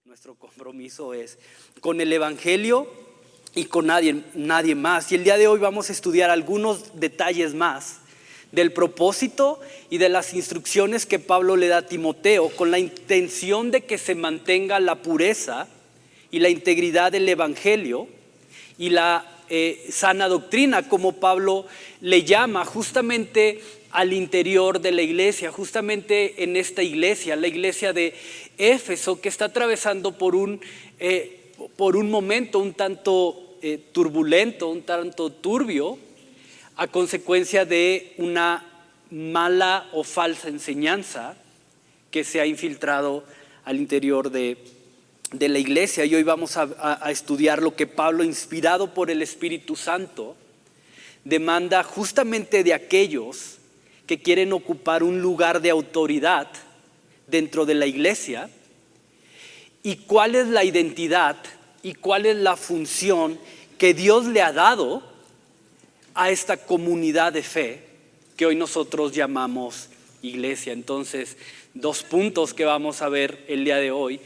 Nuestro compromiso es con el Evangelio y con nadie más. Y el día de hoy vamos a estudiar algunos detalles más del propósito y de las instrucciones que Pablo le da a Timoteo con la intención de que se mantenga la pureza y la integridad del Evangelio y la sana doctrina, como Pablo le llama justamente al interior de la iglesia, justamente en esta iglesia, la iglesia de Éfeso, que está atravesando por un momento un tanto turbulento, un tanto turbio, a consecuencia de una mala o falsa enseñanza que se ha infiltrado al interior de la iglesia. Y hoy vamos a estudiar lo que Pablo, inspirado por el Espíritu Santo, demanda justamente de aquellos que quieren ocupar un lugar de autoridad dentro de la iglesia, y cuál es la identidad y cuál es la función que Dios le ha dado a esta comunidad de fe que hoy nosotros llamamos iglesia. Entonces, 2 puntos que vamos a ver el día de hoy: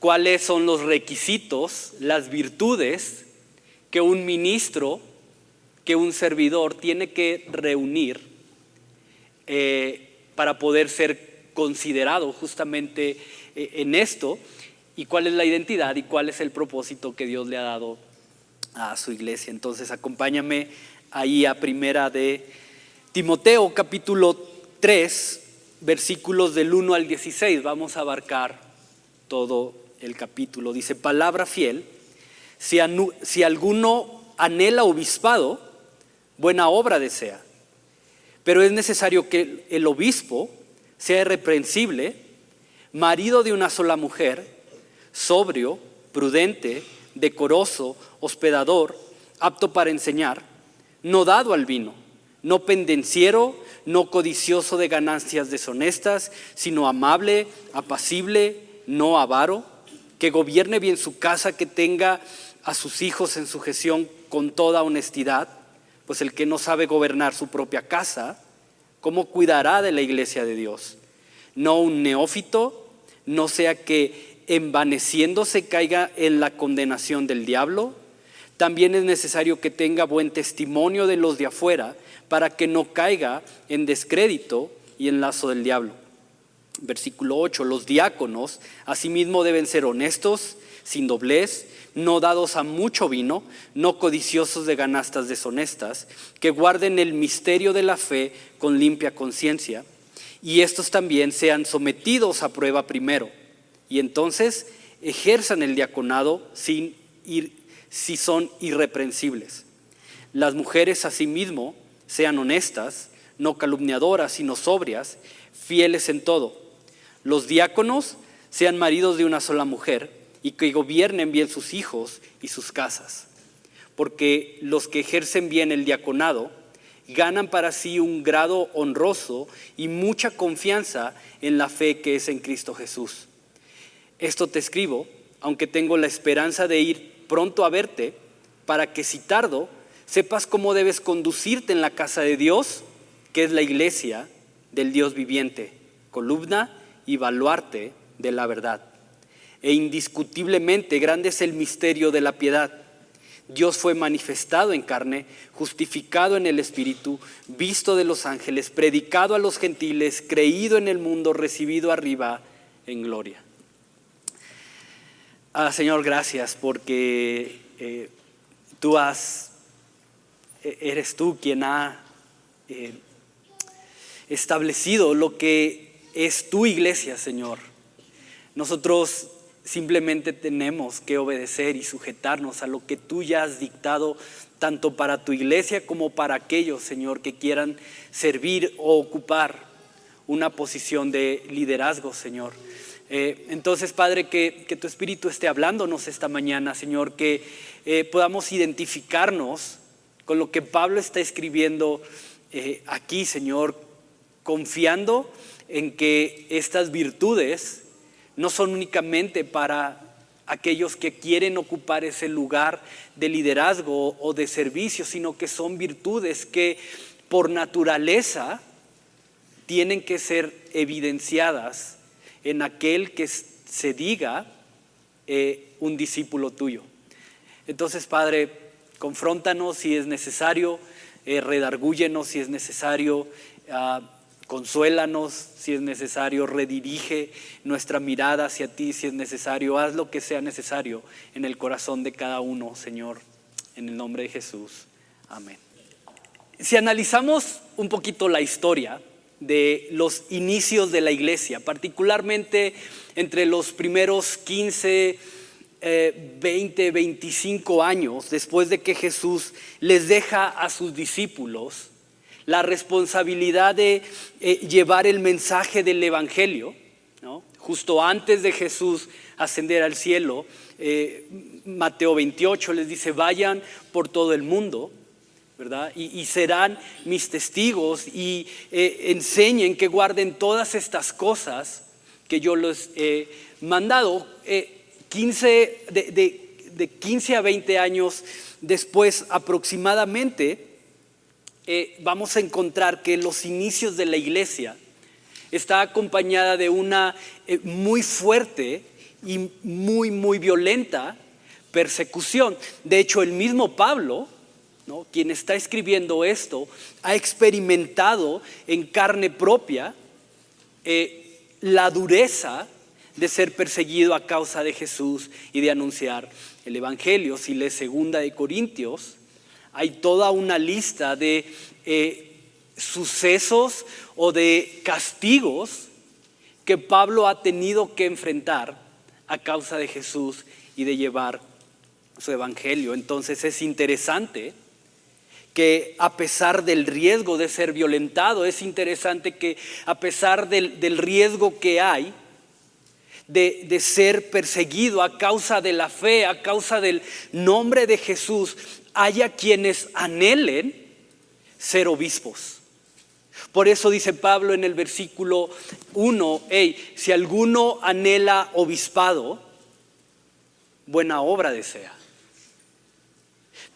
cuáles son los requisitos, las virtudes que un ministro, que un servidor tiene que reunir para poder ser considerado justamente en esto, y cuál es la identidad y cuál es el propósito que Dios le ha dado a su iglesia. Entonces acompáñame ahí a primera de Timoteo capítulo 3, versículos del 1 al 16. Vamos a abarcar todo el capítulo. Dice: palabra fiel, si alguno anhela obispado, buena obra desea. Pero es necesario que el obispo sea irreprensible, marido de una sola mujer, sobrio, prudente, decoroso, hospedador, apto para enseñar, no dado al vino, no pendenciero, no codicioso de ganancias deshonestas, sino amable, apacible, no avaro, que gobierne bien su casa, que tenga a sus hijos en sujeción con toda honestidad. Pues el que no sabe gobernar su propia casa, ¿cómo cuidará de la iglesia de Dios? No un neófito, no sea que envaneciéndose caiga en la condenación del diablo. También es necesario que tenga buen testimonio de los de afuera, para que no caiga en descrédito y en lazo del diablo. Versículo 8: los diáconos asimismo deben ser honestos, sin doblez, no dados a mucho vino, no codiciosos de ganancias deshonestas, que guarden el misterio de la fe con limpia conciencia, y estos también sean sometidos a prueba primero, y entonces ejerzan el diaconado si son irreprensibles. Las mujeres asimismo sean honestas, no calumniadoras, sino sobrias, fieles en todo. Los diáconos sean maridos de una sola mujer, y que gobiernen bien sus hijos y sus casas, porque los que ejercen bien el diaconado ganan para sí un grado honroso y mucha confianza en la fe que es en Cristo Jesús. Esto te escribo, aunque tengo la esperanza de ir pronto a verte, para que si tardo, sepas cómo debes conducirte en la casa de Dios, que es la iglesia del Dios viviente, columna y baluarte de la verdad. E indiscutiblemente grande es el misterio de la piedad. Dios fue manifestado en carne, justificado en el Espíritu, visto de los ángeles, predicado a los gentiles, creído en el mundo, recibido arriba en gloria. Señor, gracias porque eres tú quien ha establecido lo que es tu iglesia, Señor. Nosotros simplemente tenemos que obedecer y sujetarnos a lo que tú ya has dictado, tanto para tu iglesia como para aquellos, Señor, que quieran servir o ocupar una posición de liderazgo, Señor. Entonces, Padre, que tu Espíritu esté hablándonos esta mañana, Señor, que podamos identificarnos con lo que Pablo está escribiendo aquí, Señor, confiando en que estas virtudes no son únicamente para aquellos que quieren ocupar ese lugar de liderazgo o de servicio, sino que son virtudes que por naturaleza tienen que ser evidenciadas en aquel que se diga un discípulo tuyo. Entonces, Padre, confróntanos si es necesario, redargúyenos si es necesario, consuélanos si es necesario, redirige nuestra mirada hacia ti si es necesario, haz lo que sea necesario en el corazón de cada uno, Señor, en el nombre de Jesús. Amén. Si analizamos un poquito la historia de los inicios de la iglesia, particularmente entre los primeros 15, 20, 25 años después de que Jesús les deja a sus discípulos la responsabilidad de llevar el mensaje del evangelio, ¿no? Justo antes de Jesús ascender al cielo, Mateo 28 les dice: vayan por todo el mundo, ¿verdad? Y serán mis testigos y enseñen que guarden todas estas cosas que yo les he mandado. De 15 a 20 años después aproximadamente, vamos a encontrar que los inicios de la iglesia está acompañada de una muy fuerte y muy violenta persecución. De hecho, el mismo Pablo, ¿no?, quien está escribiendo esto, ha experimentado en carne propia la dureza de ser perseguido a causa de Jesús y de anunciar el evangelio. Si lees 2 de Corintios, hay toda una lista de sucesos o de castigos que Pablo ha tenido que enfrentar a causa de Jesús y de llevar su evangelio. Entonces es interesante que a pesar del riesgo de ser violentado, es interesante que a pesar del riesgo que hay de ser perseguido a causa de la fe, a causa del nombre de Jesús, haya quienes anhelen ser obispos. Por eso dice Pablo en el versículo 1, si alguno anhela obispado, buena obra desea.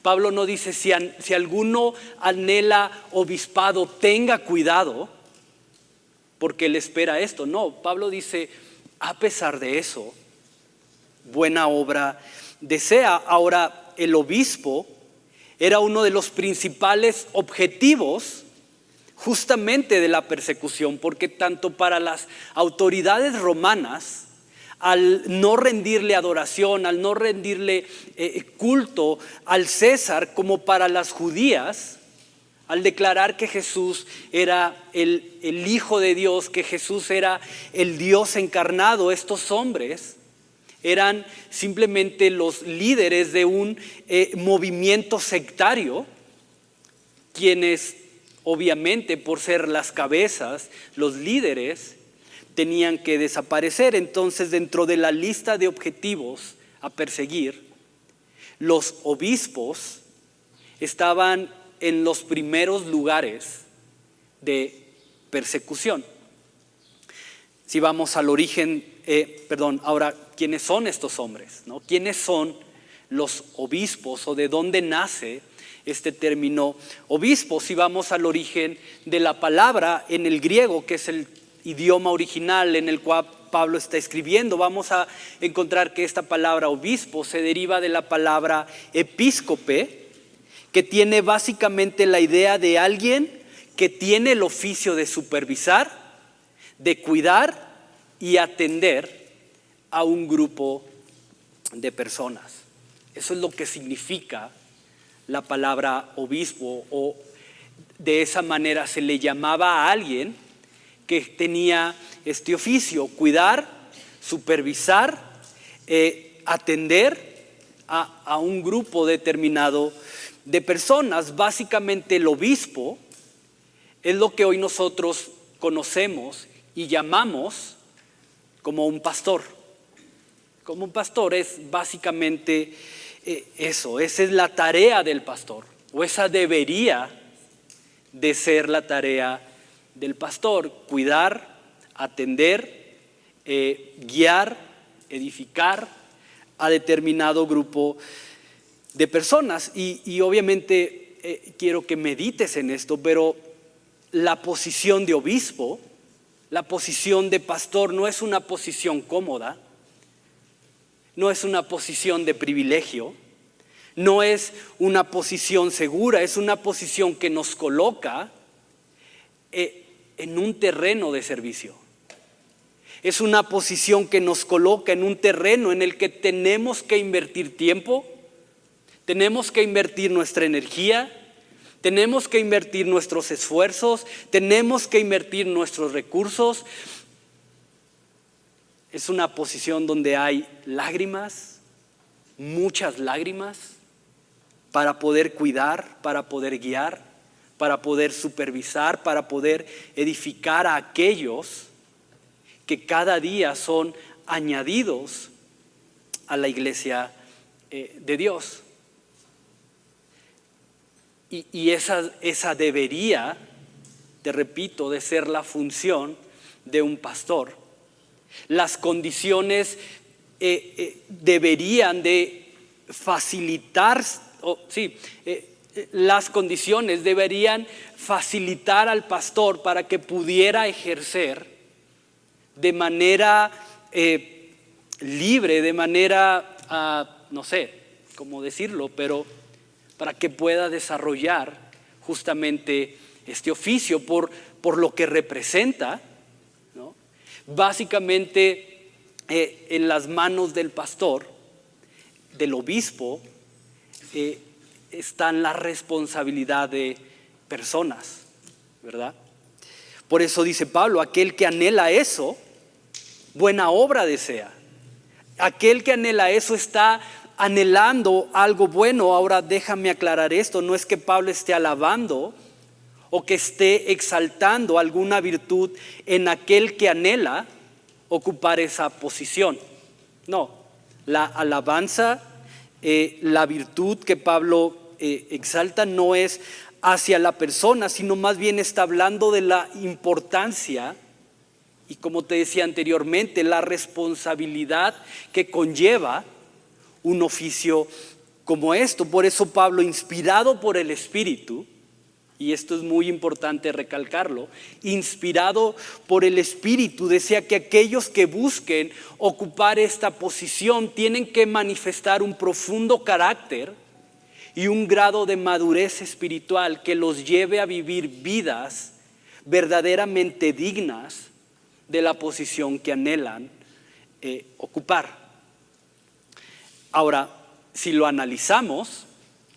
Pablo no dice si alguno anhela obispado, tenga cuidado, porque él espera esto. No, Pablo dice, a pesar de eso, buena obra desea. Ahora, el obispo era uno de los principales objetivos justamente de la persecución, porque tanto para las autoridades romanas, al no rendirle adoración, al no rendirle culto al César, como para las judías, al declarar que Jesús era el Hijo de Dios, que Jesús era el Dios encarnado, estos hombres eran simplemente los líderes de un movimiento sectario, quienes obviamente por ser las cabezas, los líderes, tenían que desaparecer. Entonces, dentro de la lista de objetivos a perseguir, los obispos estaban en los primeros lugares de persecución. Si vamos al origen, ahora, ¿quiénes son estos hombres, ¿no? ¿Quiénes son los obispos o de dónde nace este término obispo? Si vamos al origen de la palabra en el griego, que es el idioma original en el cual Pablo está escribiendo, vamos a encontrar que esta palabra obispo se deriva de la palabra episcope, que tiene básicamente la idea de alguien que tiene el oficio de supervisar, de cuidar y atender a un grupo de personas. Eso es lo que significa la palabra obispo, o de esa manera se le llamaba a alguien que tenía este oficio: cuidar, supervisar, atender a un grupo determinado de personas. Básicamente el obispo es lo que hoy nosotros conocemos y llamamos como un pastor. Como un pastor es básicamente eso, esa es la tarea del pastor, o esa debería de ser la tarea del pastor: cuidar, atender, guiar, edificar a determinado grupo de personas. Y obviamente quiero que medites en esto, pero la posición de obispo, la posición de pastor no es una posición cómoda. no es una posición de privilegio, no es una posición segura, es una posición que nos coloca en un terreno de servicio. Es una posición que nos coloca en un terreno en el que tenemos que invertir tiempo, tenemos que invertir nuestra energía, tenemos que invertir nuestros esfuerzos, tenemos que invertir nuestros recursos. Es una posición donde hay lágrimas, muchas lágrimas, para poder cuidar, para poder guiar, para poder supervisar, para poder edificar a aquellos que cada día son añadidos a la iglesia de Dios. Y esa debería, te repito, de ser la función de un pastor. Las condiciones deberían de facilitar, las condiciones deberían facilitar al pastor para que pudiera ejercer de manera libre, de manera, no sé cómo decirlo, pero para que pueda desarrollar justamente este oficio por lo que representa, ¿no? Básicamente en las manos del pastor, del obispo, está la responsabilidad de personas, ¿verdad? Por eso dice Pablo, aquel que anhela eso, buena obra desea. Aquel que anhela eso está anhelando algo bueno. Ahora déjame aclarar esto, no es que Pablo esté alabando o que esté exaltando alguna virtud en aquel que anhela ocupar esa posición. No, la alabanza, la virtud que Pablo exalta no es hacia la persona, sino más bien está hablando de la importancia y, como te decía anteriormente, la responsabilidad que conlleva un oficio como esto. Por eso Pablo, inspirado por el Espíritu, y esto es muy importante recalcarlo, inspirado por el Espíritu, desea que aquellos que busquen ocupar esta posición tienen que manifestar un profundo carácter y un grado de madurez espiritual que los lleve a vivir vidas verdaderamente dignas de la posición que anhelan ocupar. Ahora, si lo analizamos,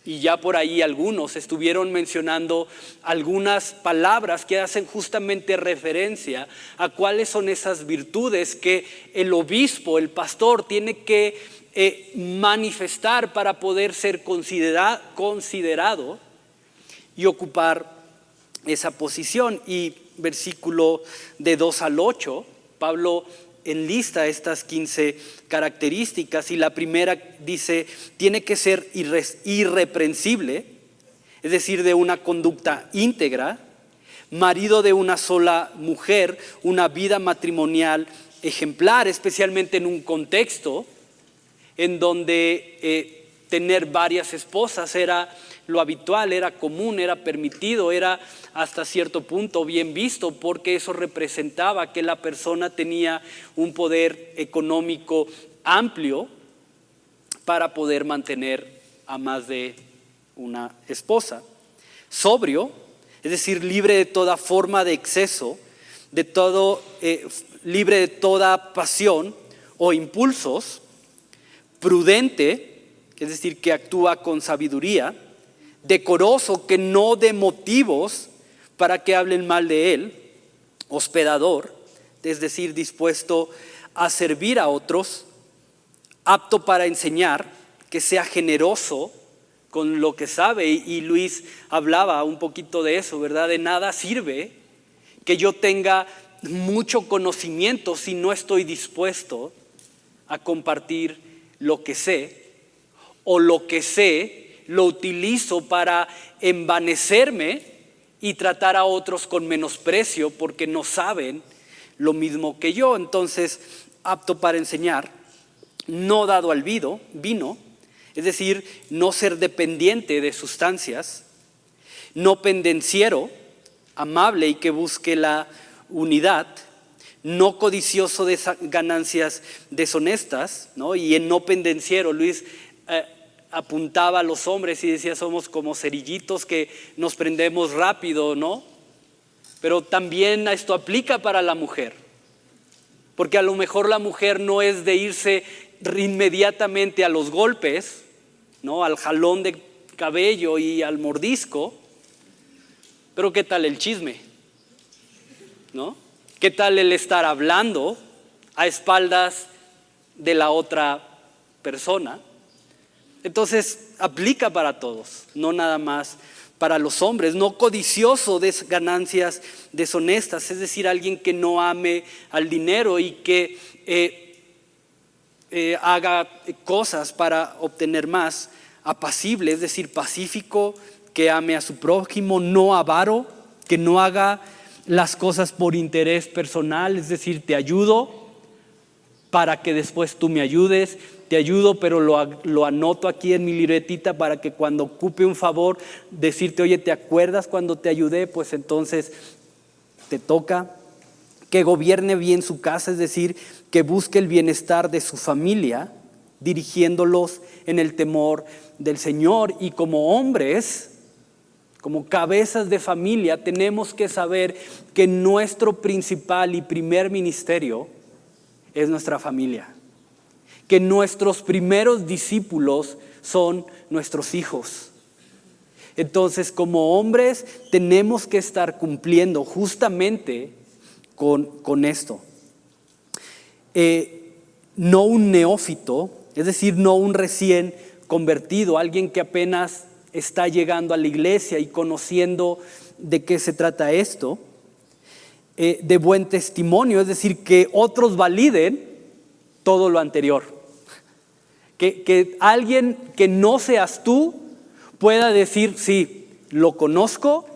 y ya por ahí algunos estuvieron mencionando algunas palabras que hacen justamente referencia a cuáles son esas virtudes que el obispo, el pastor, tiene que manifestar para poder ser considerado y ocupar esa posición. Y versículo de 2 al 8, Pablo enlista estas 15 características y la primera dice, tiene que ser irreprensible, es decir, de una conducta íntegra, marido de una sola mujer, una vida matrimonial ejemplar, especialmente en un contexto en donde tener varias esposas era lo habitual, era común, era permitido, era hasta cierto punto bien visto, porque eso representaba que la persona tenía un poder económico amplio para poder mantener a más de una esposa. Sobrio, es decir, libre de toda forma de exceso, libre de toda pasión o impulsos. Prudente, es decir, que actúa con sabiduría. Decoroso, que no dé motivos para que hablen mal de él. Hospedador, es decir, dispuesto a servir a otros. Apto para enseñar, que sea generoso con lo que sabe. Y Luis hablaba un poquito de eso, ¿verdad? De nada sirve que yo tenga mucho conocimiento si no estoy dispuesto a compartir lo que sé, o lo que sé lo utilizo para envanecerme y tratar a otros con menosprecio porque no saben lo mismo que yo. Entonces, apto para enseñar, no dado al vino, es decir, no ser dependiente de sustancias, no pendenciero, amable y que busque la unidad, no codicioso de ganancias deshonestas, ¿no? Y en no pendenciero. Luis apuntaba a los hombres y decía, somos como cerillitos que nos prendemos rápido, ¿no? Pero también esto aplica para la mujer, porque a lo mejor la mujer no es de irse inmediatamente a los golpes, ¿no? Al jalón de cabello y al mordisco, pero ¿qué tal el chisme? ¿No? ¿Qué tal el estar hablando a espaldas de la otra persona? Entonces aplica para todos, no nada más para los hombres. No codicioso de ganancias deshonestas, es decir, alguien que no ame al dinero y que haga cosas para obtener más. Apacible, es decir, pacífico, que ame a su prójimo, no avaro, que no haga las cosas por interés personal, es decir, te ayudo para que después tú me ayudes, te ayudo pero lo anoto aquí en mi libretita para que cuando ocupe un favor decirte, oye, ¿te acuerdas cuando te ayudé? Pues entonces te toca. Que gobierne bien su casa, es decir, que busque el bienestar de su familia, dirigiéndolos en el temor del Señor. Y como hombres, como cabezas de familia, tenemos que saber que nuestro principal y primer ministerio es nuestra familia, que nuestros primeros discípulos son nuestros hijos. Entonces, como hombres tenemos que estar cumpliendo justamente con esto. No un neófito, es decir, no un recién convertido, alguien que apenas está llegando a la iglesia y conociendo de qué se trata esto. De buen testimonio, es decir, que otros validen todo lo anterior. Que alguien que no seas tú pueda decir, sí, lo conozco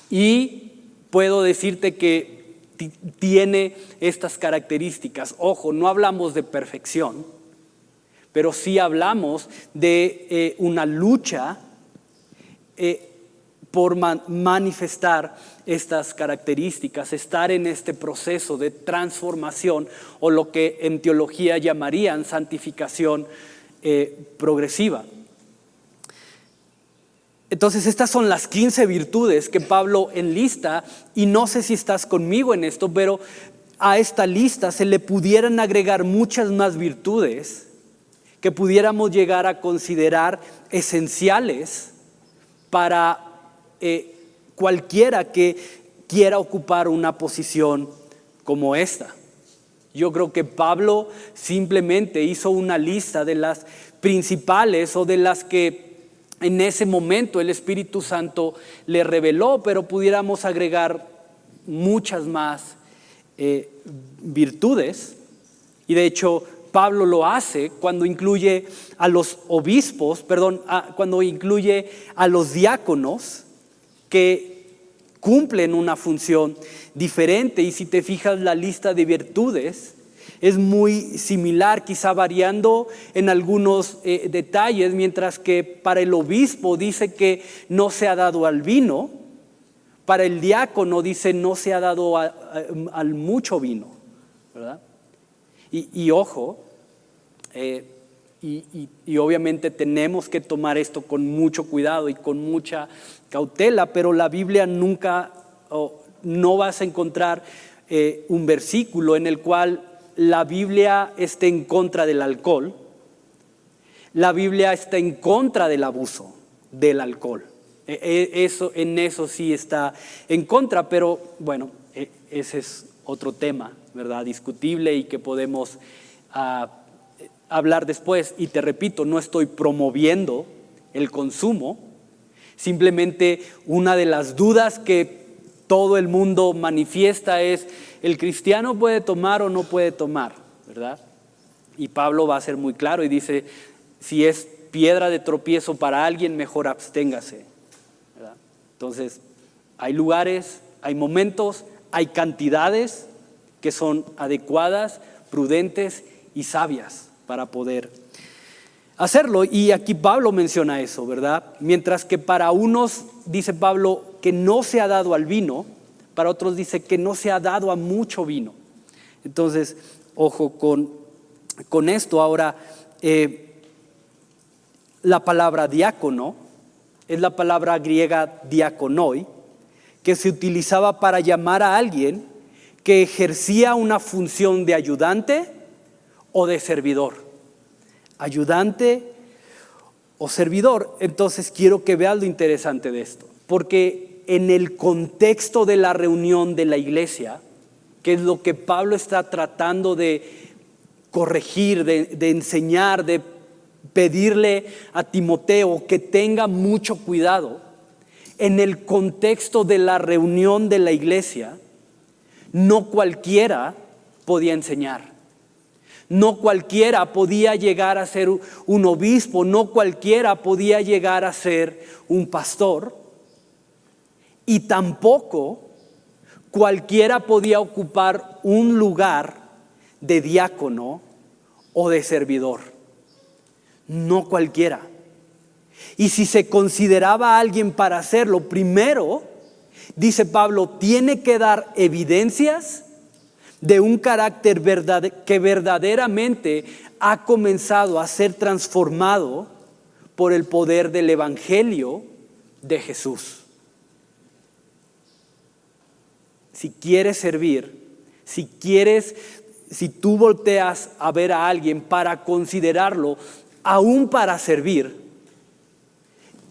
y puedo decirte que tiene estas características. Ojo, no hablamos de perfección, pero sí hablamos de una lucha por manifestar estas características, estar en este proceso de transformación o lo que en teología llamarían santificación progresiva. Entonces estas son las 15 virtudes que Pablo enlista, y no sé si estás conmigo en esto, pero a esta lista se le pudieran agregar muchas más virtudes que pudiéramos llegar a considerar esenciales para cualquiera que quiera ocupar una posición como esta. Yo creo que Pablo simplemente hizo una lista de las principales o de las que en ese momento el Espíritu Santo le reveló, pero pudiéramos agregar muchas más virtudes. Y de hecho Pablo lo hace cuando incluye a los obispos, cuando incluye a los diáconos que cumplen una función diferente. Y si te fijas, la lista de virtudes es muy similar, quizá variando en algunos detalles. Mientras que para el obispo dice que no se ha dado al vino, para el diácono dice no se ha dado al mucho vino, ¿verdad? Y ojo, y obviamente tenemos que tomar esto con mucho cuidado y con mucha cautela, pero la Biblia nunca, no vas a encontrar un versículo en el cual la Biblia esté en contra del alcohol. La Biblia está en contra del abuso del alcohol. En eso sí está en contra, pero bueno, ese es otro tema, ¿verdad? Discutible y que podemos hablar después. Y te repito, no estoy promoviendo el consumo, simplemente una de las dudas que todo el mundo manifiesta es: ¿el cristiano puede tomar o no puede tomar? ¿Verdad? Y Pablo va a ser muy claro y dice: si es piedra de tropiezo para alguien, mejor absténgase, ¿verdad? Entonces, hay lugares, hay momentos, hay cantidades que son adecuadas, prudentes y sabias para poder hacerlo. Y aquí Pablo menciona eso, ¿verdad? Mientras que para unos, dice Pablo, que no se ha dado al vino, para otros dice que no se ha dado a mucho vino. Entonces, ojo con esto. Ahora, la palabra diácono es la palabra griega diakonoi, que se utilizaba para llamar a alguien que ejercía una función de ayudante o de servidor. Ayudante o servidor. Entonces quiero que veas lo interesante de esto, porque en el contexto de la reunión de la iglesia, que es lo que Pablo está tratando de corregir, de enseñar, de pedirle a Timoteo que tenga mucho cuidado, en el contexto de la reunión de la iglesia, no cualquiera podía enseñar. No cualquiera podía llegar a ser un obispo, no cualquiera podía llegar a ser un pastor, y tampoco cualquiera podía ocupar un lugar de diácono o de servidor. No cualquiera. Y si se consideraba a alguien para hacerlo, primero, dice Pablo, tiene que dar evidencias de un carácter que verdaderamente ha comenzado a ser transformado por el poder del Evangelio de Jesús. Si quieres servir, si tú volteas a ver a alguien para considerarlo, aún para servir,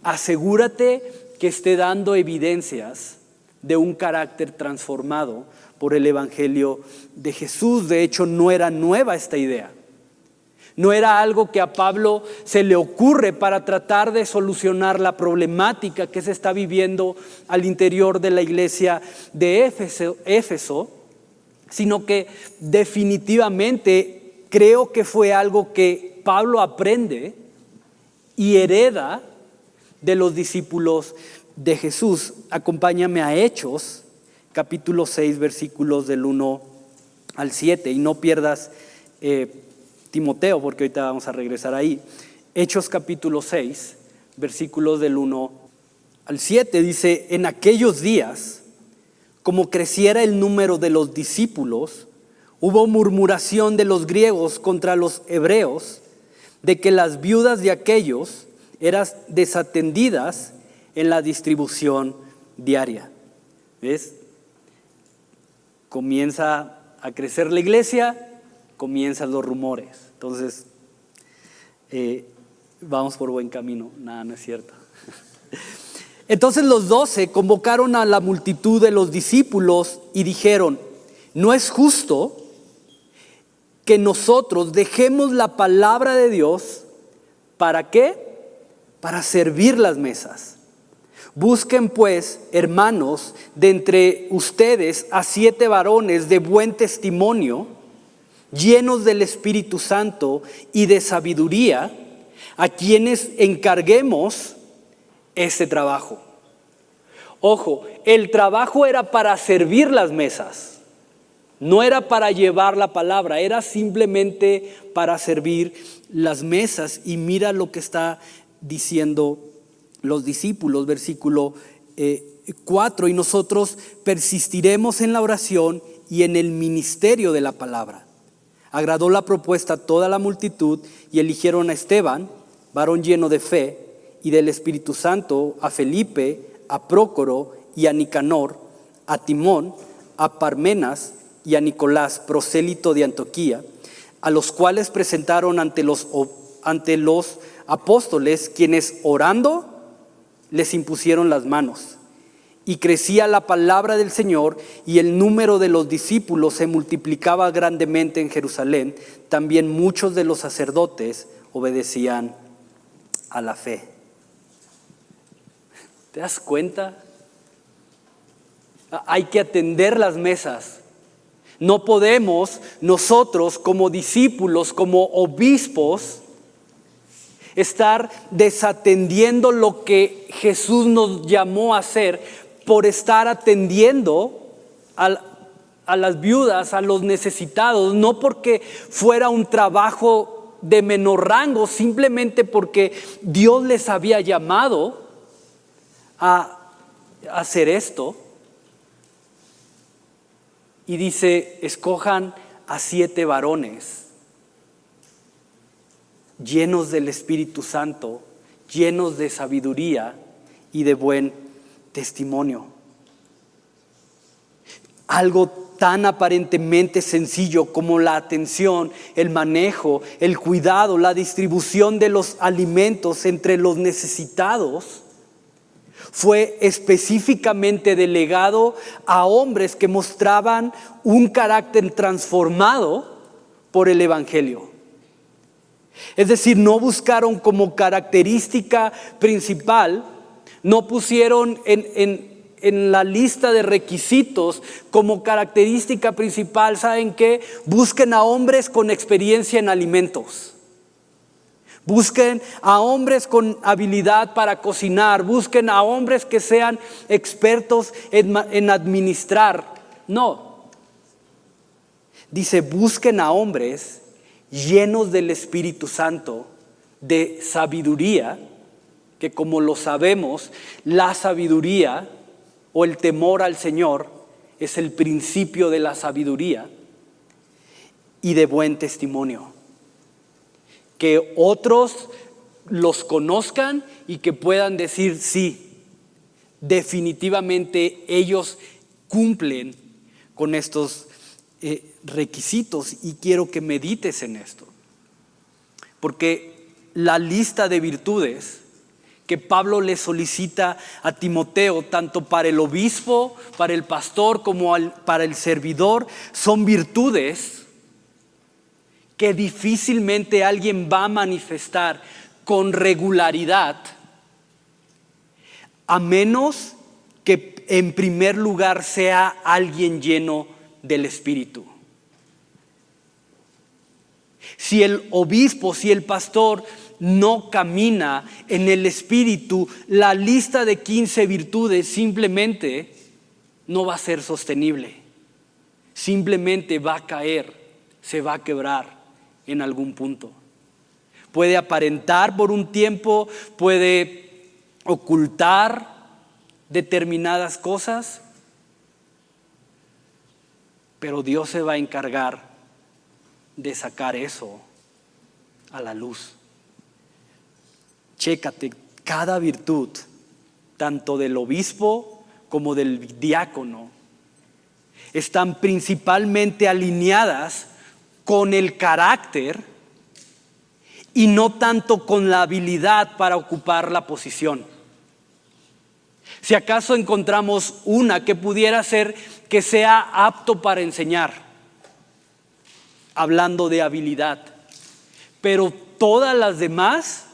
asegúrate que esté dando evidencias de un carácter transformado por el Evangelio de Jesús. De hecho, no era nueva esta idea. No era algo que a Pablo se le ocurre para tratar de solucionar la problemática que se está viviendo al interior de la iglesia de Éfeso, sino que definitivamente creo que fue algo que Pablo aprende y hereda de los discípulos de Jesús. Acompáñame a Hechos, capítulo 6, versículos del 1 al 7, y no pierdas Timoteo, porque ahorita vamos a regresar ahí. Hechos capítulo 6, versículos del 1 al 7, dice: en aquellos días, como creciera el número de los discípulos, hubo murmuración de los griegos contra los hebreos, de que las viudas de aquellos eran desatendidas en la distribución diaria. ¿Ves? Comienza a crecer la iglesia, comienzan los rumores. Entonces, vamos por buen camino. Nada, no es cierto. Entonces los 12 convocaron a la multitud de los discípulos y dijeron: no es justo que nosotros dejemos la palabra de Dios. ¿Para qué? Para servir las mesas. Busquen pues, hermanos, de entre ustedes a 7 varones de buen testimonio, llenos del Espíritu Santo y de sabiduría, a quienes encarguemos este trabajo. Ojo, el trabajo era para servir las mesas, no era para llevar la palabra, era simplemente para servir las mesas. Y mira lo que está diciendo los discípulos, versículo 4: y nosotros persistiremos en la oración y en el ministerio de la palabra. Agradó la propuesta a toda la multitud y eligieron a Esteban, varón lleno de fe y del Espíritu Santo, a Felipe, a Prócoro y a Nicanor, a Timón, a Parmenas y a Nicolás, prosélito de Antioquía, a los cuales presentaron ante los apóstoles, quienes orando les impusieron las manos. Y crecía la palabra del Señor, y el número de los discípulos se multiplicaba grandemente en Jerusalén. También muchos de los sacerdotes obedecían a la fe. ¿Te das cuenta? Hay que atender las mesas. No podemos nosotros como discípulos, como obispos, estar desatendiendo lo que Jesús nos llamó a hacer por estar atendiendo a las viudas, a los necesitados, no porque fuera un trabajo de menor rango, simplemente porque Dios les había llamado a hacer esto. Y dice: escojan a 7 varones llenos del Espíritu Santo, llenos de sabiduría y de buen testimonio. Algo tan aparentemente sencillo como la atención, el manejo, el cuidado, la distribución de los alimentos entre los necesitados fue específicamente delegado a hombres que mostraban un carácter transformado por el Evangelio. Es decir, no buscaron como característica principal, no pusieron en la lista de requisitos como característica principal, ¿saben qué? Busquen a hombres con experiencia en alimentos. Busquen a hombres con habilidad para cocinar. Busquen a hombres que sean expertos en administrar. No. Dice, busquen a hombres llenos del Espíritu Santo, de sabiduría, que como lo sabemos, la sabiduría o el temor al Señor es el principio de la sabiduría, y de buen testimonio. Que otros los conozcan y que puedan decir, sí, definitivamente ellos cumplen con estos requisitos. Y quiero que medites en esto, porque la lista de virtudes que Pablo le solicita a Timoteo, tanto para el obispo, para el pastor, como para el servidor, son virtudes que difícilmente alguien va a manifestar con regularidad, a menos que en primer lugar sea alguien lleno del Espíritu. Si el obispo, si el pastor no camina en el Espíritu, la lista de 15 virtudes simplemente no va a ser sostenible. Simplemente va a caer, se va a quebrar en algún punto. Puede aparentar por un tiempo, puede ocultar determinadas cosas, pero Dios se va a encargar de sacar eso a la luz. Chécate, cada virtud, tanto del obispo como del diácono, están principalmente alineadas con el carácter y no tanto con la habilidad para ocupar la posición. Si acaso encontramos una que pudiera ser que sea apto para enseñar, hablando de habilidad, pero todas las demás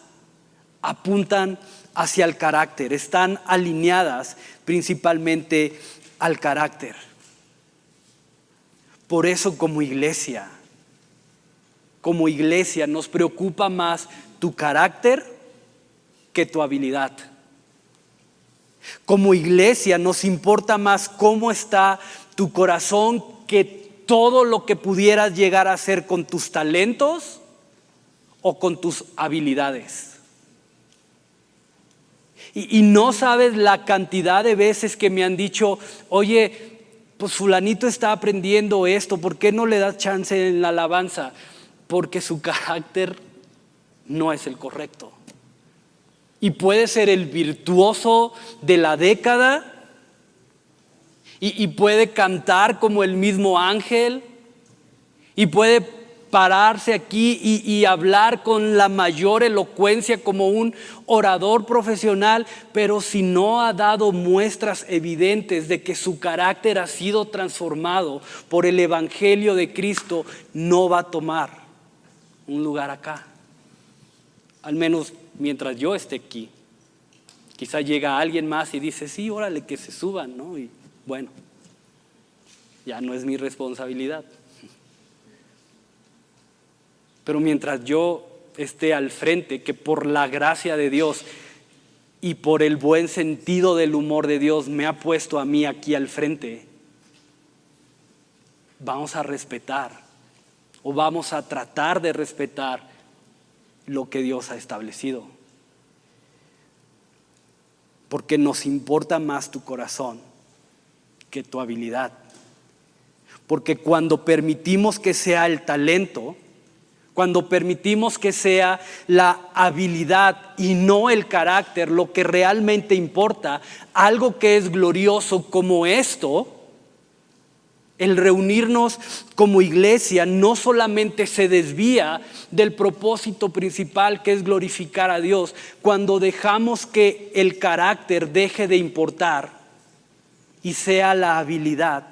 apuntan hacia el carácter, están alineadas principalmente al carácter. Por eso como iglesia nos preocupa más tu carácter que tu habilidad. Como iglesia nos importa más cómo está tu corazón que todo lo que pudieras llegar a hacer con tus talentos o con tus habilidades. Y no sabes la cantidad de veces que me han dicho, oye, pues fulanito está aprendiendo esto, ¿por qué no le das chance en la alabanza? Porque su carácter no es el correcto. Y puede ser el virtuoso de la década y puede cantar como el mismo ángel y puede pararse aquí y hablar con la mayor elocuencia como un orador profesional, pero si no ha dado muestras evidentes de que su carácter ha sido transformado por el Evangelio de Cristo, no va a tomar un lugar acá. Al menos mientras yo esté aquí. Quizá llega alguien más y dice, sí, órale, que se suban, ¿no? Y bueno, ya no es mi responsabilidad. Pero mientras yo esté al frente, que por la gracia de Dios y por el buen sentido del humor de Dios me ha puesto a mí aquí al frente, vamos a respetar o vamos a tratar de respetar lo que Dios ha establecido. Porque nos importa más tu corazón que tu habilidad. Porque cuando permitimos que sea el talento, cuando permitimos que sea la habilidad y no el carácter lo que realmente importa, algo que es glorioso como esto, el reunirnos como iglesia no solamente se desvía del propósito principal, que es glorificar a Dios. Cuando dejamos que el carácter deje de importar y sea la habilidad,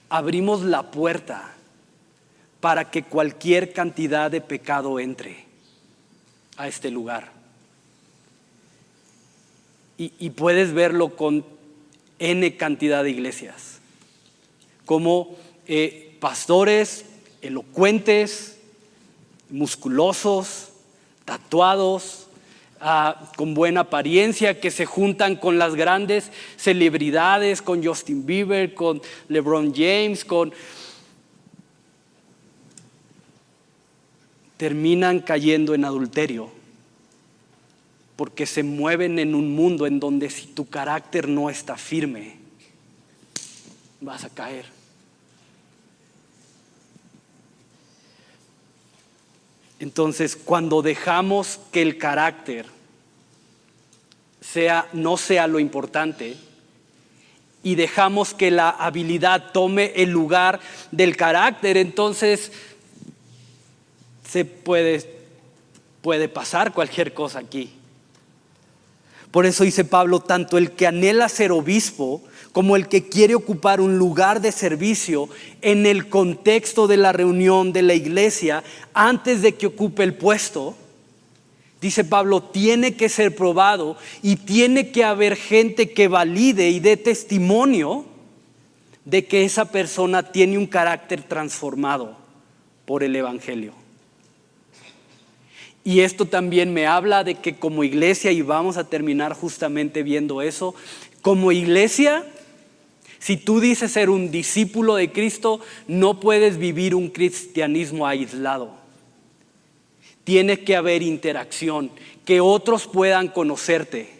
abrimos la puerta para que cualquier cantidad de pecado entre a este lugar. Y puedes verlo con N cantidad de iglesias, como pastores elocuentes, musculosos, tatuados, con buena apariencia, que se juntan con las grandes celebridades, con Justin Bieber, con LeBron James, terminan cayendo en adulterio, porque se mueven en un mundo en donde si tu carácter no está firme, vas a caer. Entonces, cuando dejamos que el carácter no sea lo importante y dejamos que la habilidad tome el lugar del carácter, entonces puede pasar cualquier cosa aquí. Por eso dice Pablo, tanto el que anhela ser obispo como el que quiere ocupar un lugar de servicio en el contexto de la reunión de la iglesia, antes de que ocupe el puesto, dice Pablo, tiene que ser probado y tiene que haber gente que valide y dé testimonio de que esa persona tiene un carácter transformado por el evangelio. Y esto también me habla de que como iglesia, y vamos a terminar justamente viendo eso, como iglesia, si tú dices ser un discípulo de Cristo, no puedes vivir un cristianismo aislado. Tiene que haber interacción, que otros puedan conocerte,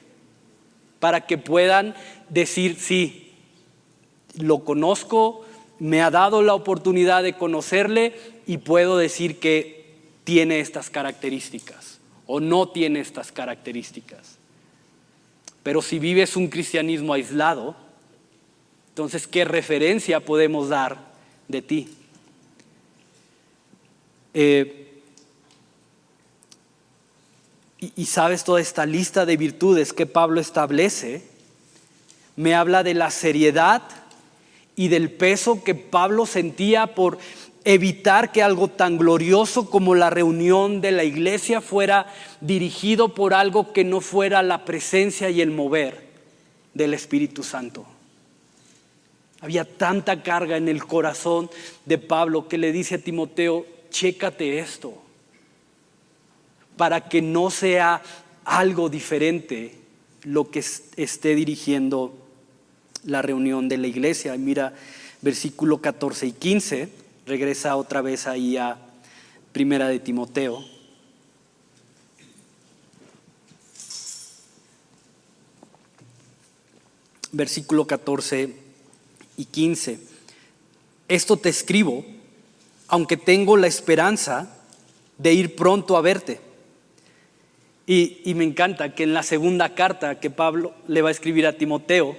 para que puedan decir, sí, lo conozco, me ha dado la oportunidad de conocerle y puedo decir que tiene estas características o no tiene estas características. Pero si vives un cristianismo aislado, entonces ¿qué referencia podemos dar de ti? Y sabes, toda esta lista de virtudes que Pablo establece me habla de la seriedad y del peso que Pablo sentía por evitar que algo tan glorioso como la reunión de la iglesia fuera dirigido por algo que no fuera la presencia y el mover del Espíritu Santo. Había tanta carga en el corazón de Pablo que le dice a Timoteo, chécate esto, para que no sea algo diferente lo que esté dirigiendo la reunión de la iglesia. Mira, versículo 14 y 15. Regresa otra vez ahí a Primera de Timoteo. Versículo 14 y 15. Esto te escribo, aunque tengo la esperanza de ir pronto a verte. Y me encanta que en la segunda carta que Pablo le va a escribir a Timoteo,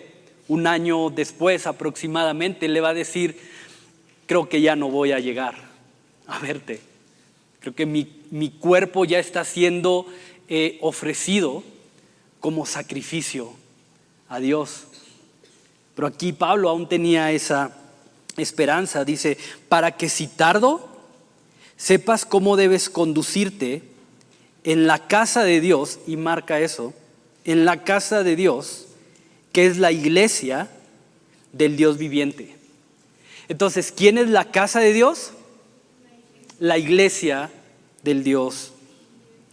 un año después aproximadamente, le va a decir, creo que ya no voy a llegar a verte. Creo que mi cuerpo ya está siendo ofrecido como sacrificio a Dios. Pero aquí Pablo aún tenía esa esperanza. Dice, para que si tardo, sepas cómo debes conducirte en la casa de Dios, y marca eso, en la casa de Dios, que es la iglesia del Dios viviente. Entonces, ¿quién es la casa de Dios? La iglesia del Dios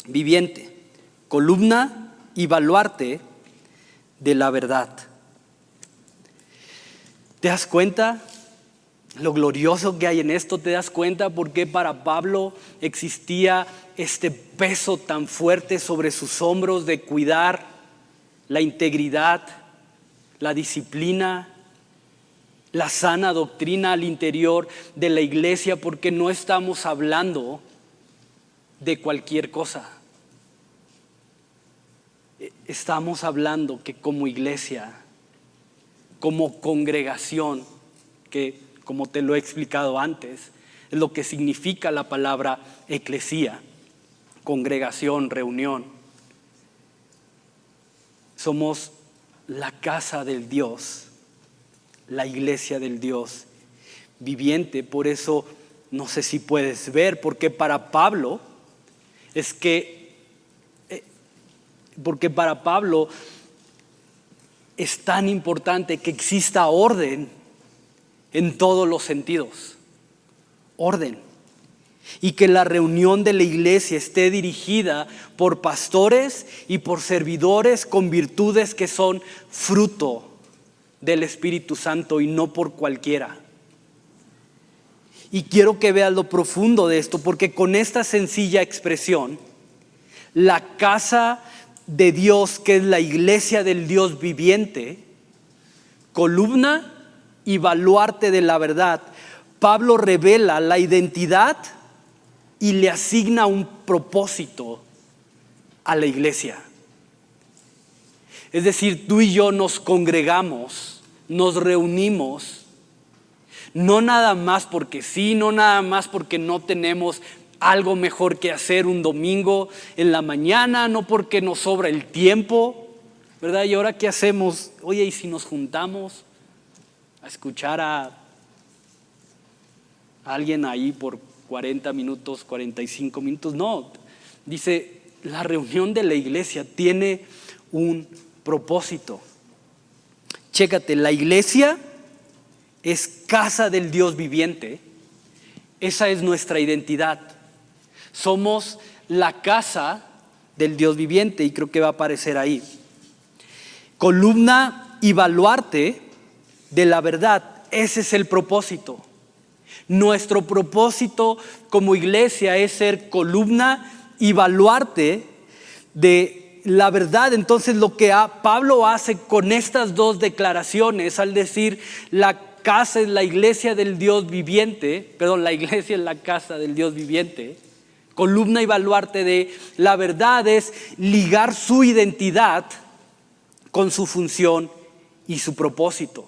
viviente, columna y baluarte de la verdad. ¿Te das cuenta lo glorioso que hay en esto? ¿Te das cuenta por qué para Pablo existía este peso tan fuerte sobre sus hombros de cuidar la integridad, la disciplina, la sana doctrina al interior de la iglesia, porque no estamos hablando de cualquier cosa. Estamos hablando que como iglesia, como congregación, que como te lo he explicado antes, es lo que significa la palabra eclesía, congregación, reunión. Somos la casa del Dios, la iglesia del Dios viviente. Por eso no sé si puedes ver, porque para Pablo es tan importante que exista orden en todos los sentidos. Orden. Y que la reunión de la iglesia esté dirigida por pastores y por servidores con virtudes que son fruto del Espíritu Santo y no por cualquiera. Y quiero que veas lo profundo de esto, porque con esta sencilla expresión, la casa de Dios, que es la iglesia del Dios viviente, columna y baluarte de la verdad, Pablo revela la identidad y le asigna un propósito a la iglesia. Es decir, tú y yo nos congregamos, nos reunimos, no nada más porque sí, no nada más porque no tenemos algo mejor que hacer un domingo en la mañana, no porque nos sobra el tiempo, ¿verdad? ¿Y ahora qué hacemos? Oye, ¿y si nos juntamos a escuchar a alguien ahí por 40 minutos, 45 minutos? No, dice, la reunión de la iglesia tiene un propósito. Chécate, la iglesia es casa del Dios viviente. Esa es nuestra identidad. Somos la casa del Dios viviente, y creo que va a aparecer ahí. Columna y baluarte de la verdad. Ese es el propósito. Nuestro propósito como iglesia es ser columna y baluarte de la verdad. Entonces lo que Pablo hace con estas dos declaraciones, al decir la casa es la iglesia del Dios viviente, la iglesia es la casa del Dios viviente, columna y baluarte de la verdad, es ligar su identidad con su función y su propósito.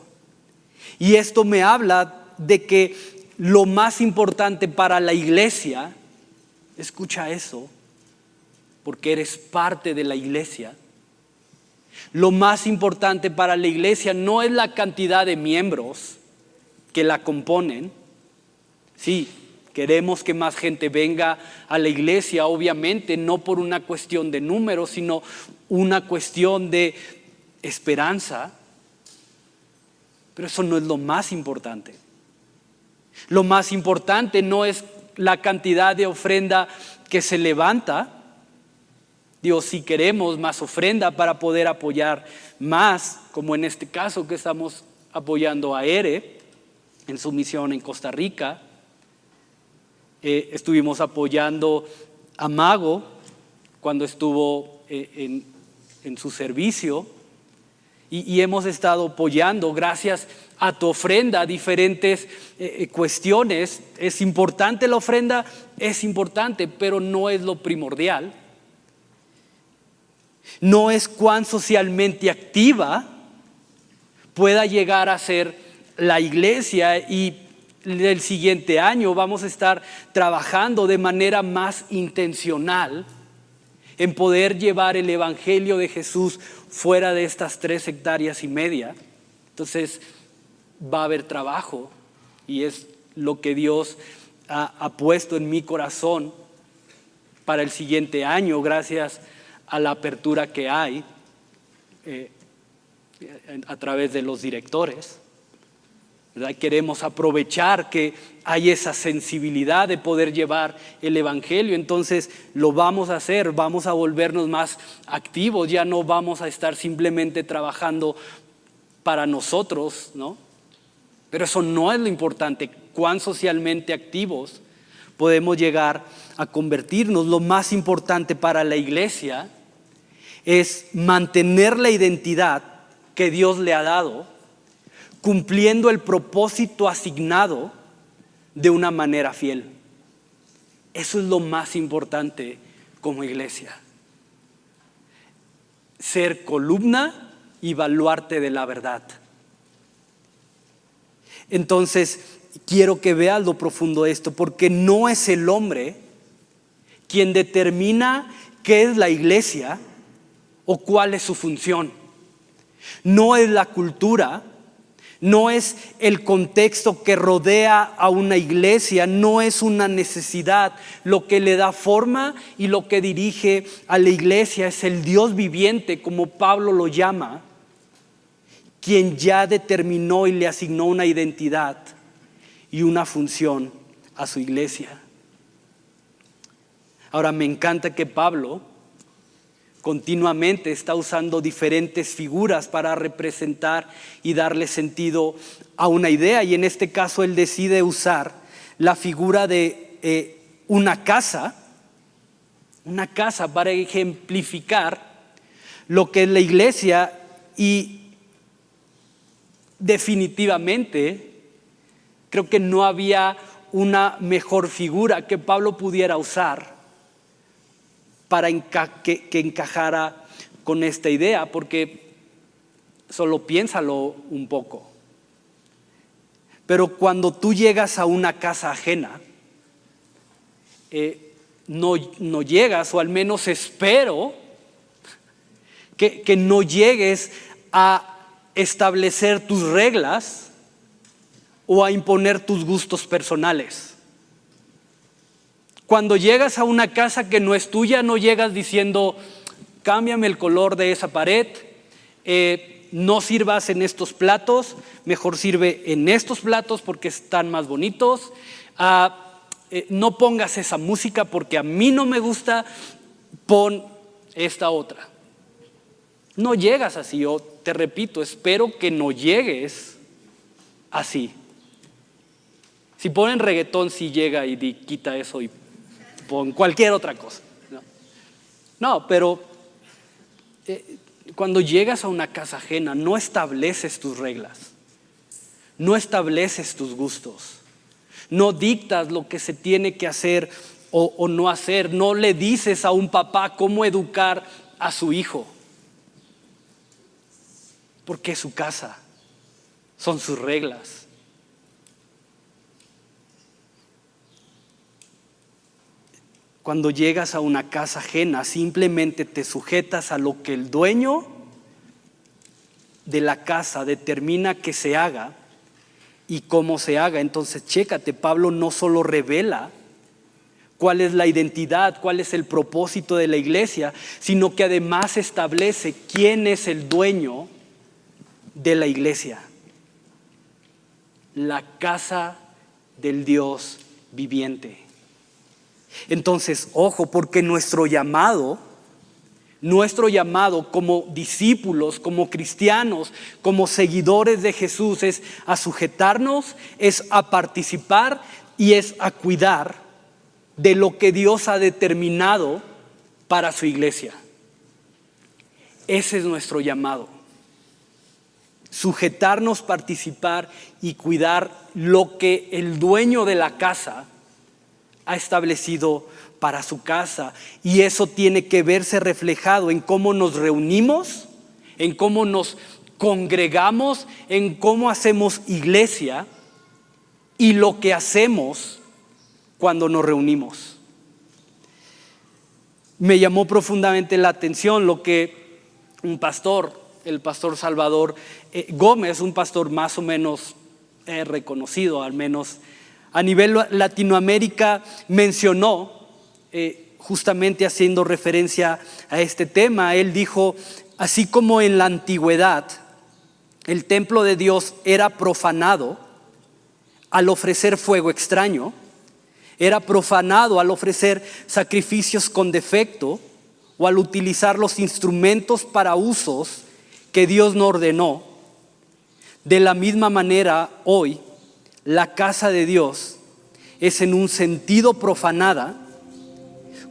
Y esto me habla de que lo más importante para la iglesia, escucha eso, porque eres parte de la iglesia. Lo más importante para la iglesia no es la cantidad de miembros que la componen. Sí, queremos que más gente venga a la iglesia, obviamente, no por una cuestión de números, sino una cuestión de esperanza. Pero eso no es lo más importante. Lo más importante no es la cantidad de ofrenda que se levanta. Dios, si queremos más ofrenda para poder apoyar más, como en este caso que estamos apoyando a ERE en su misión en Costa Rica. Estuvimos apoyando a Mago cuando estuvo en su servicio. Y hemos estado apoyando, gracias a tu ofrenda, diferentes cuestiones. Es importante la ofrenda, es importante, pero no es lo primordial. No es cuán socialmente activa pueda llegar a ser la iglesia, y el siguiente año vamos a estar trabajando de manera más intencional en poder llevar el evangelio de Jesús fuera de estas 3,5 hectáreas. Entonces va a haber trabajo, y es lo que Dios ha puesto en mi corazón para el siguiente año, gracias a la apertura que hay a través de los directores, ¿verdad? Queremos aprovechar que hay esa sensibilidad de poder llevar el evangelio. Entonces lo vamos a hacer, vamos a volvernos más activos, ya no vamos a estar simplemente trabajando para nosotros, ¿no? Pero eso no es lo importante, cuán socialmente activos podemos llegar a convertirnos. Lo más importante para la iglesia es mantener la identidad que Dios le ha dado, cumpliendo el propósito asignado de una manera fiel. Eso es lo más importante como iglesia. Ser columna y baluarte de la verdad. Entonces, quiero que veas lo profundo de esto, porque no es el hombre quien determina qué es la iglesia o cuál es su función. No es la cultura, no es el contexto que rodea a una iglesia, no es una necesidad. Lo que le da forma y lo que dirige a la iglesia es el Dios viviente, como Pablo lo llama, quien ya determinó y le asignó una identidad y una función a su iglesia. Ahora, me encanta que Pablo continuamente está usando diferentes figuras para representar y darle sentido a una idea, y en este caso él decide usar la figura de una casa para ejemplificar lo que es la iglesia. Y definitivamente creo que no había una mejor figura que Pablo pudiera usar para que encajara con esta idea, porque solo piénsalo un poco. Pero cuando tú llegas a una casa ajena, no llegas, o al menos espero que no llegues a establecer tus reglas o a imponer tus gustos personales. Cuando llegas a una casa que no es tuya, no llegas diciendo: cámbiame el color de esa pared, no sirvas en estos platos, mejor sirve en estos platos porque están más bonitos, no pongas esa música porque a mí no me gusta, pon esta otra. No llegas así. Yo te repito, espero que no llegues así. Si ponen reggaetón, sí llega y quita eso y pon cualquier otra cosa. No, pero cuando llegas a una casa ajena, no estableces tus reglas, no estableces tus gustos, no dictas lo que se tiene que hacer o no hacer, no le dices a un papá cómo educar a su hijo, porque es su casa, son sus reglas. Cuando llegas a una casa ajena, simplemente te sujetas a lo que el dueño de la casa determina que se haga y cómo se haga. Entonces, chécate, Pablo no solo revela cuál es la identidad, cuál es el propósito de la iglesia, sino que además establece quién es el dueño de la iglesia. La casa del Dios viviente. Entonces, ojo, porque nuestro llamado como discípulos, como cristianos, como seguidores de Jesús es a sujetarnos, es a participar y es a cuidar de lo que Dios ha determinado para su iglesia. Ese es nuestro llamado. Sujetarnos, participar y cuidar lo que el dueño de la casa ha establecido para su casa. Y eso tiene que verse reflejado en cómo nos reunimos, en cómo nos congregamos, en cómo hacemos iglesia y lo que hacemos cuando nos reunimos. Me llamó profundamente la atención lo que un pastor, el pastor Salvador Gómez, un pastor más o menos reconocido, al menos a nivel Latinoamérica, mencionó, justamente haciendo referencia a este tema. Él dijo: así como en la antigüedad el templo de Dios era profanado al ofrecer fuego extraño, era profanado al ofrecer sacrificios con defecto o al utilizar los instrumentos para usos que Dios no ordenó, de la misma manera hoy la casa de Dios es en un sentido profanada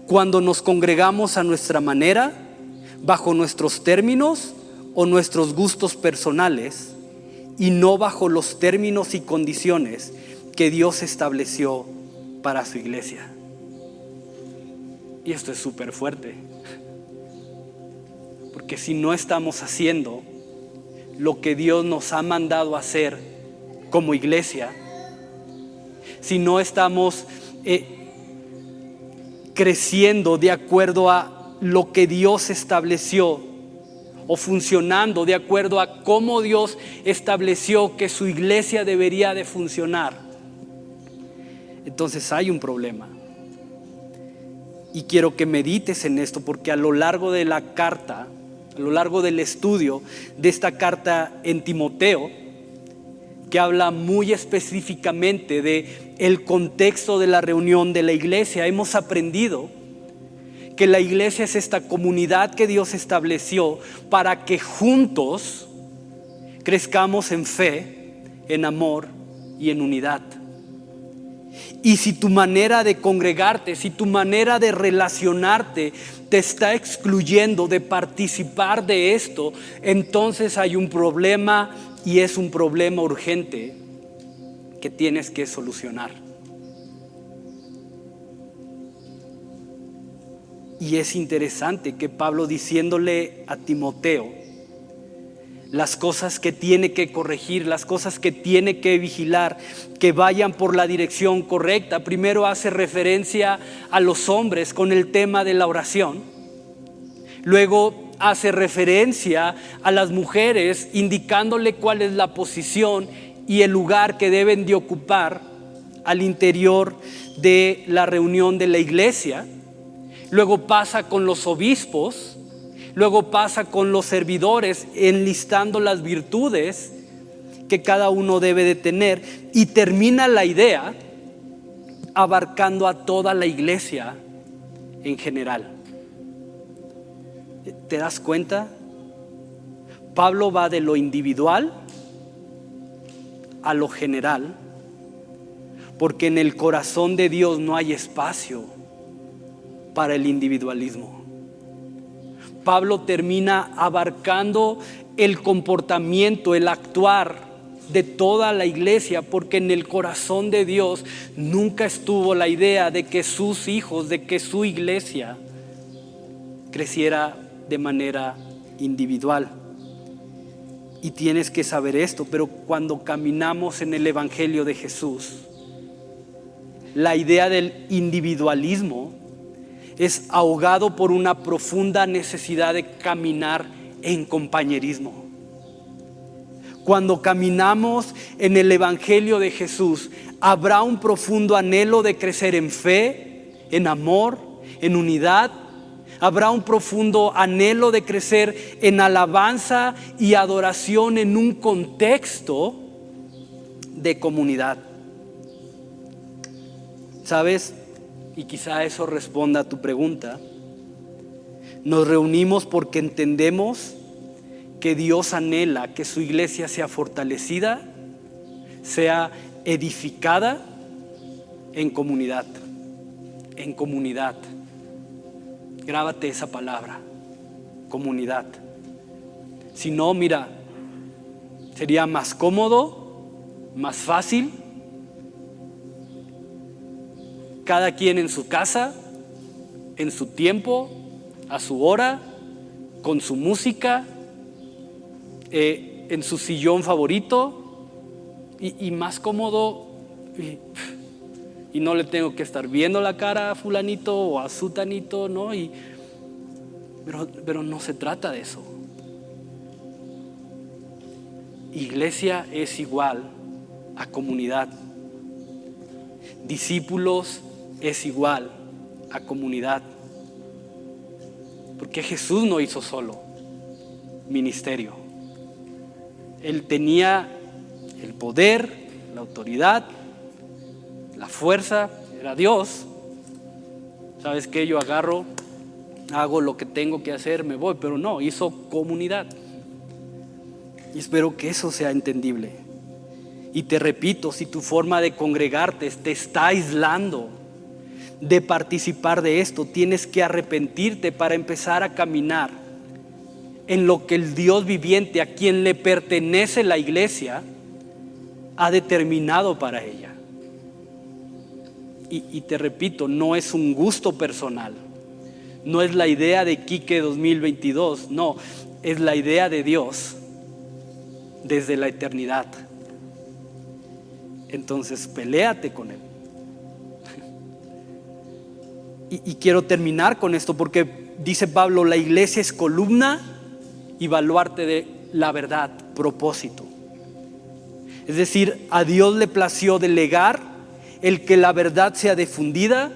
cuando nos congregamos a nuestra manera, bajo nuestros términos o nuestros gustos personales, y no bajo los términos y condiciones que Dios estableció para su iglesia. Y esto es súper fuerte, porque si no estamos haciendo lo que Dios nos ha mandado hacer como iglesia, si no estamos creciendo de acuerdo a lo que Dios estableció o funcionando de acuerdo a cómo Dios estableció que su iglesia debería de funcionar, entonces hay un problema. Y quiero que medites en esto, porque a lo largo de la carta, a lo largo del estudio de esta carta en Timoteo, que habla muy específicamente de el contexto de la reunión de la iglesia, hemos aprendido que la iglesia es esta comunidad que Dios estableció para que juntos crezcamos en fe, en amor y en unidad. Y si tu manera de congregarte, si tu manera de relacionarte te está excluyendo de participar de esto, entonces hay un problema, y es un problema urgente que tienes que solucionar. Y es interesante que Pablo, diciéndole a Timoteo las cosas que tiene que corregir, las cosas que tiene que vigilar, que vayan por la dirección correcta, primero hace referencia a los hombres con el tema de la oración. Luego hace referencia a las mujeres, indicándole cuál es la posición y el lugar que deben de ocupar al interior de la reunión de la iglesia. Luego pasa con los obispos. Luego pasa con los servidores, enlistando las virtudes que cada uno debe de tener, y termina la idea abarcando a toda la iglesia en general. ¿Te das cuenta? Pablo va de lo individual a lo general, porque en el corazón de Dios no hay espacio para el individualismo. Pablo termina abarcando el comportamiento, el actuar de toda la iglesia, porque en el corazón de Dios nunca estuvo la idea de que sus hijos, de que su iglesia creciera de manera individual. Y tienes que saber esto, pero cuando caminamos en el Evangelio de Jesús, la idea del individualismo es ahogado por una profunda necesidad de caminar en compañerismo. Cuando caminamos en el Evangelio de Jesús, habrá un profundo anhelo de crecer en fe, en amor, en unidad. Habrá un profundo anhelo de crecer en alabanza y adoración en un contexto de comunidad. ¿Sabes? Y quizá eso responda a tu pregunta. Nos reunimos porque entendemos que Dios anhela que su iglesia sea fortalecida, sea edificada en comunidad. En comunidad. Grábate esa palabra, comunidad. Si no, mira, sería más cómodo, más fácil, cada quien en su casa, en su tiempo, a su hora, con su música, en su sillón favorito, y más cómodo, y no le tengo que estar viendo la cara a fulanito o a sutanito, ¿no? Pero no se trata de eso. Iglesia es igual a comunidad. Discípulos es igual a comunidad. Porque Jesús no hizo solo ministerio. Él tenía el poder, la autoridad, la fuerza, era Dios. ¿Sabes qué? Yo agarro, hago lo que tengo que hacer, me voy. Pero no, hizo comunidad. Y espero que eso sea entendible. Y te repito, si tu forma de congregarte te está aislando de participar de esto, tienes que arrepentirte para empezar a caminar en lo que el Dios viviente, a quien le pertenece la iglesia, ha determinado para ella. Y te repito, no es un gusto personal, no es la idea de Quique 2022, no, es la idea de Dios desde la eternidad. Entonces, peléate con Él. Y quiero terminar con esto porque dice Pablo, la iglesia es columna y baluarte de la verdad, propósito. Es decir, a Dios le plació delegar el que la verdad sea difundida,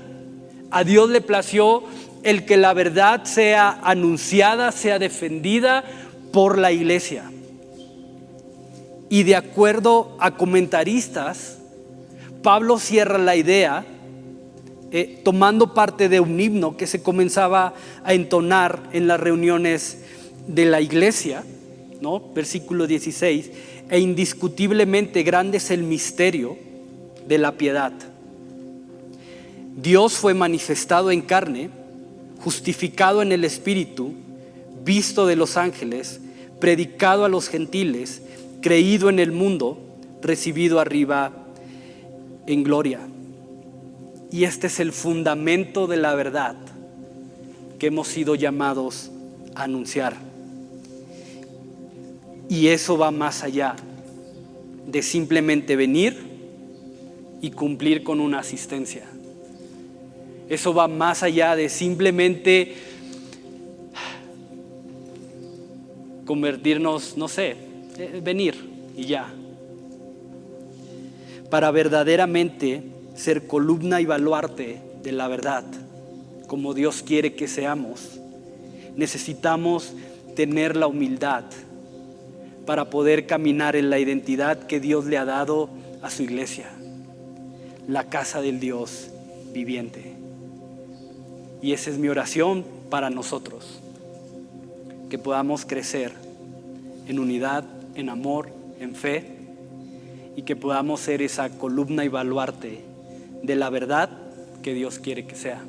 a Dios le plació el que la verdad sea anunciada, sea defendida por la iglesia. Y de acuerdo a comentaristas, Pablo cierra la idea tomando parte de un himno que se comenzaba a entonar en las reuniones de la iglesia, ¿no? Versículo 16, e indiscutiblemente grande es el misterio de la piedad. Dios fue manifestado en carne, justificado en el Espíritu, visto de los ángeles, predicado a los gentiles, creído en el mundo, recibido arriba en gloria. Y este es el fundamento de la verdad que hemos sido llamados a anunciar. Y eso va más allá de simplemente venir y cumplir con una asistencia. Eso va más allá de simplemente convertirnos, no sé, venir y ya. Para verdaderamente ser columna y baluarte de la verdad, como Dios quiere que seamos, necesitamos tener la humildad para poder caminar en la identidad que Dios le ha dado a su iglesia, la casa del Dios viviente. Y esa es mi oración para nosotros, que podamos crecer en unidad, en amor, en fe, y que podamos ser esa columna y baluarte de la verdad que Dios quiere que sea.